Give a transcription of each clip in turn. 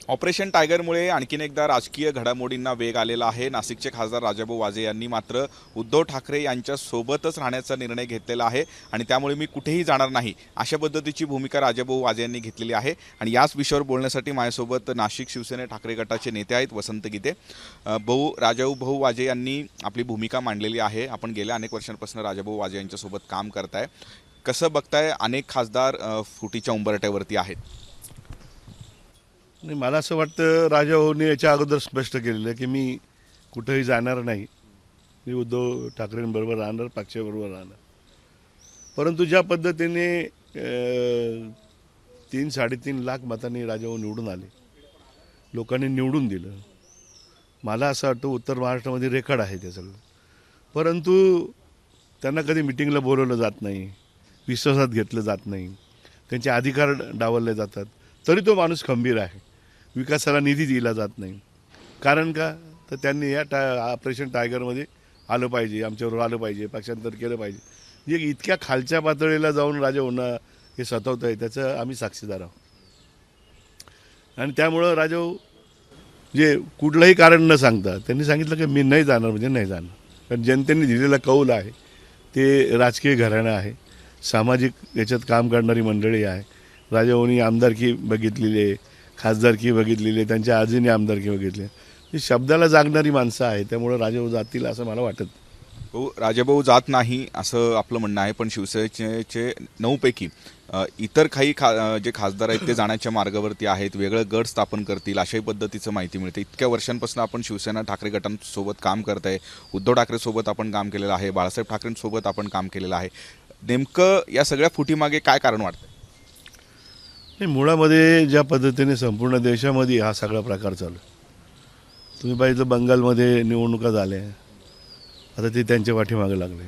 Operation टायगरमुळे आणखीन एकदा राजकीय घडामोडींना वेग आलेला आहे। नाशिकचे खासदार राजाभाऊ वाजे यांनी मात्र उद्धव ठाकरे यांच्या सोबतच राहण्याचा निर्णय घेतलेला आहे आणि त्यामुळे मी कुठेही जाणार नाही अशा पद्धतीची भूमिका राजाभाऊ वाजे यांनी घेतलेली आहे। आणि याच विषयावर बोलण्यासाठी माझ्यासोबत नाशिक शिवसेने ठाकरे गटाचे नेते आहेत वसंत गीते। राजाभाऊ वाजे यांनी आपली भूमिका मांडलेली आहे। आपण गेल्या अनेक वर्षांपासून राजाभाऊ वाजे यांच्यासोबत काम करताय, कसं बघताय? अनेक खासदार फुटीच्या उंबरठ्यावरती आहेत। नाही, मला असं वाटतं राजाभाऊंनी याच्या अगोदर स्पष्ट केलेलं आहे की मी कुठेही जाणार नाही, मी उद्धव ठाकरेंबरोबर राहणार, पक्षाबरोबर राहणार। परंतु ज्या पद्धतीने 3-3.5 लाख मतांनी राजाभाऊ निवडून आले, लोकांनी निवडून दिलं, मला असं वाटतं उत्तर महाराष्ट्रामध्ये रेकॉर्ड आहे ते सगळं। परंतु त्यांना कधी मिटिंगला बोलवलं जात नाही, विश्वासात घेतलं जात नाही, त्यांचे अधिकार डावलले जातात, तरी तो माणूस खंबीर आहे। विकासाला निधी दिला जात नाही, कारण का तर त्यांनी या ऑपरेशन टायगरमध्ये आलं पाहिजे, आमच्याबरोबर आलं पाहिजे, पक्षांतर केलं पाहिजे। म्हणजे इतक्या खालच्या पातळीला जाऊन राजाभाऊंना हे सतावत आहे, त्याचं आम्ही साक्षीदार आहोत। आणि त्यामुळं राजाभाऊ जे कुठलंही कारण न सांगता त्यांनी सांगितलं की मी नाही जाणार म्हणजे नाही जाणार, कारण जनतेने दिलेला कौल आहे, ते राजकीय घराणं आहे, सामाजिक याच्यात काम करणारी मंडळी आहे। राजाभाऊंनी आमदारकी बघितलेली आहे, खासदारकी बघितलेली आहे, त्यांच्या आजीने आमदारकी बघितली आहे, ही शब्दाला जागणारी माणसं आहे, त्यामुळे राजाभाऊ जातील असं मला वाटत। हो, राजाभाऊ जात नाही असं आपलं म्हणणं आहे, पण शिवसेनेचे 9 पैकी इतर काही जे खासदार आहेत ते जाण्याच्या मार्गावरती आहेत, वेगळं गट स्थापन करतील अशाही पद्धतीचं माहिती मिळते। इतक्या वर्षांपासून आपण शिवसेना ठाकरे गटांसोबत काम करत आहे, उद्धव ठाकरेसोबत आपण काम केलेलं आहे, बाळासाहेब ठाकरेंसोबत आपण काम केलेलं आहे। नेमकं या सगळ्या फुटीमागे काय कारण वाटतं? नाही, मुळामध्ये ज्या पद्धतीने संपूर्ण देशामध्ये हा सगळा प्रकार चालू, तुम्ही पाहिलं बंगालमध्ये निवडणुका झाल्या, आता ते त्यांच्या पाठीमागे लागले,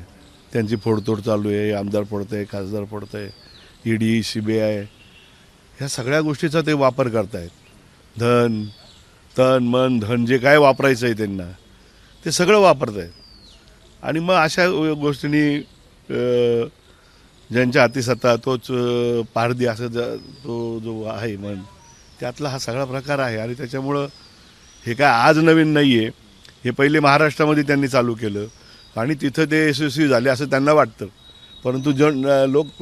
त्यांची फोडतोड चालू आहे, आमदार फोडत आहे, खासदार फोडत आहे, ED CBI ह्या सगळ्या गोष्टीचा ते वापर करतायत। तन मन धन जे काय वापरायचं आहे त्यांना ते सगळं वापरत आहेत। आणि मग अशा गोष्टींनी ज्यांच्या हाती सत्ता तोच पारधी असं तो जो आहे मन, त्यातला हा सगळा प्रकार आहे। आणि त्याच्यामुळं हे काय आज नवीन नाही आहे, हे पहिले महाराष्ट्रामध्ये त्यांनी चालू केलं आणि तिथं ते यशस्वी झाले असं त्यांना वाटतं, परंतु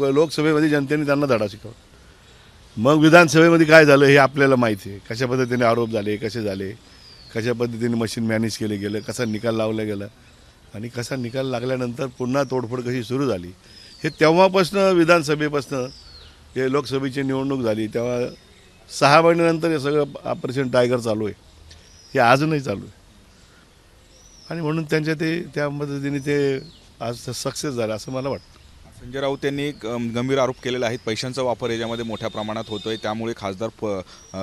लोकसभेमध्ये जनतेने त्यांना धडा शिकवला। मग विधानसभेमध्ये काय झालं हे आपल्याला माहिती आहे, कशा पद्धतीने आरोप झाले, कसे झाले, कशा पद्धतीने मशीन मॅनेज केले गेलं, कसा निकाल लावला गेला आणि कसा निकाल लागल्यानंतर पुन्हा तोडफोड कशी सुरू झाली, हे तेव्हापासनं विधानसभेपासनं हे लोकसभेची निवडणूक झाली तेव्हा 6 महिन्यानंतर हे सगळं ऑपरेशन टायगर चालू आहे, हे आज नाही चालू आहे। आणि म्हणून त्यांच्या त्या पद्धतीने ते आज सक्सेस झालं असं मला वाटतं। संजय राऊत यांनी एक गंभीर आरोप केलेला आहे, पैशांचा वापर याच्यामध्ये मोठ्या प्रमाणात होतोय, त्यामुळे खासदार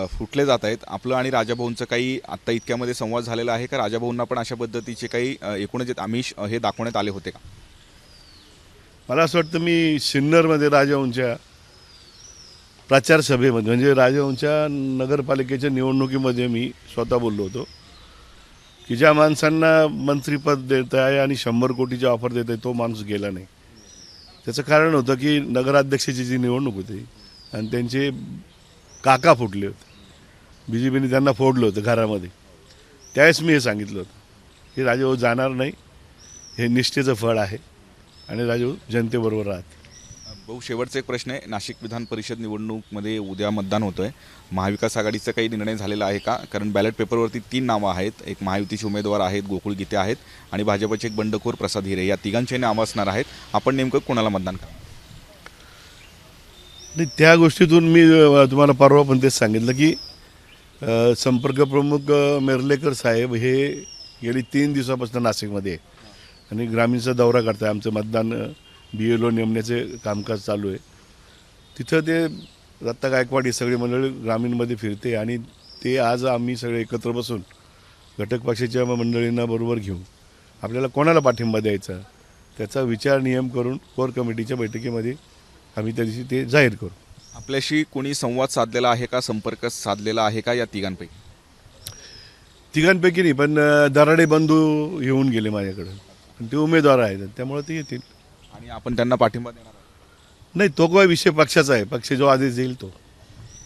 फुटले जात आहेत। आपलं आणि राजाभाऊंचं काही आत्ता इतक्यामध्ये संवाद झालेला आहे का? राजाभाऊंना पण अशा पद्धतीचे काही एकूणच आमिष हे दाखवण्यात आले होते का? मला असं वाटतं मी सिन्नरमध्ये राजाभाऊंच्या प्रचार सभेमध्ये म्हणजे राजाभाऊंच्या नगरपालिकेच्या निवडणुकीमध्ये मी स्वतः बोललो होतो की ज्या माणसांना मंत्रिपद देत आहे आणि 100 कोटीची ऑफर देत आहे तो माणूस गेला नाही। त्याचं कारण होतं की नगराध्यक्षाची जी निवडणूक होती आणि त्यांचे काका फुटले होते, BJPने त्यांना फोडलं होतं घरामध्ये, त्यावेळेस मी हे सांगितलं होतं की राजाभाऊ जाणार नाही, हे निष्ठेचं फळ आहे आणि राजाभाऊ जनतेबरोबर राहते। भाऊ, शेवटचा एक प्रश्न आहे, नाशिक विधान परिषद निवडणूकमध्ये उद्या मतदान होतोय, महाविकास आघाडीचा काही निर्णय झालेला आहे का? कारण बॅलेट पेपरवरती 3 नावं आहेत, एक महायुतीचे उमेदवार आहेत गोकुळ गीते आहेत आणि भाजपचे एक बंडखोर प्रसाद हिरे, या तिघांचे नावं असणार आहेत। आपण नेमकं कोणाला मतदान करा? नाही, त्या गोष्टीतून मी तुम्हाला परवा पण तेच सांगितलं की संपर्क प्रमुख मेर्लेकर साहेब हे गेली 3 दिवसापासून नाशिकमध्ये आहे आणि ग्रामीणचा दौरा करताय। आमचं मतदान BLO नेमण्याचे कामकाज चालू आहे, तिथं ते दत्ता गायकवाड ही सगळी मंडळी ग्रामीणमध्ये फिरते आणि ते आज आम्ही सगळे एकत्र बसून घटक पक्षाच्या मंडळींना बरोबर घेऊन आपल्याला कोणाला पाठिंबा द्यायचा त्याचा विचार नियम करून कोर कमिटीच्या बैठकीमध्ये आम्ही त्या दिवशी ते जाहीर करू। आपल्याशी कोणी संवाद साधलेला आहे का, संपर्क साधलेला आहे का या तिघांपैकी? तिघांपैकी नाही, पण दराडे बंधू येऊन गेले माझ्याकडे आणि ते उमेदवार आहेत, त्यामुळे ते येतील। आणि आपण त्यांना पाठिंबा देणार आहोत? नाही, तो काय विषय पक्षाचा आहे, पक्ष जो आदेश देईल तो।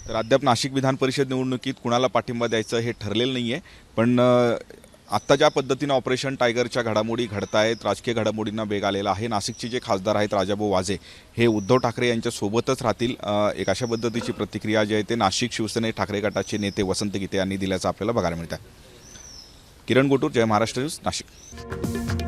तर अद्याप नाशिक विधान परिषद निवडणुकीत कुणाला पाठिंबा द्यायचं हे ठरलेलं नाही आहे, पण आत्ता ज्या पद्धतीनं ऑपरेशन टायगरच्या घडामोडी घडतायत, राजकीय घडामोडींना वेग आलेला आहे. नाशिकचे जे खासदार आहेत राजाभाऊ वाजे हे उद्धव ठाकरे यांच्या सोबतच राहतील, एक अशा पद्धतीची प्रतिक्रिया जी आहे ते नाशिक शिवसेने ठाकरे गटाचे नेते वसंत गीते यांनी दिल्याचं आपल्याला बघायला मिळतं. किरण गोटूर, जय महाराष्ट्र न्यूज, नाशिक.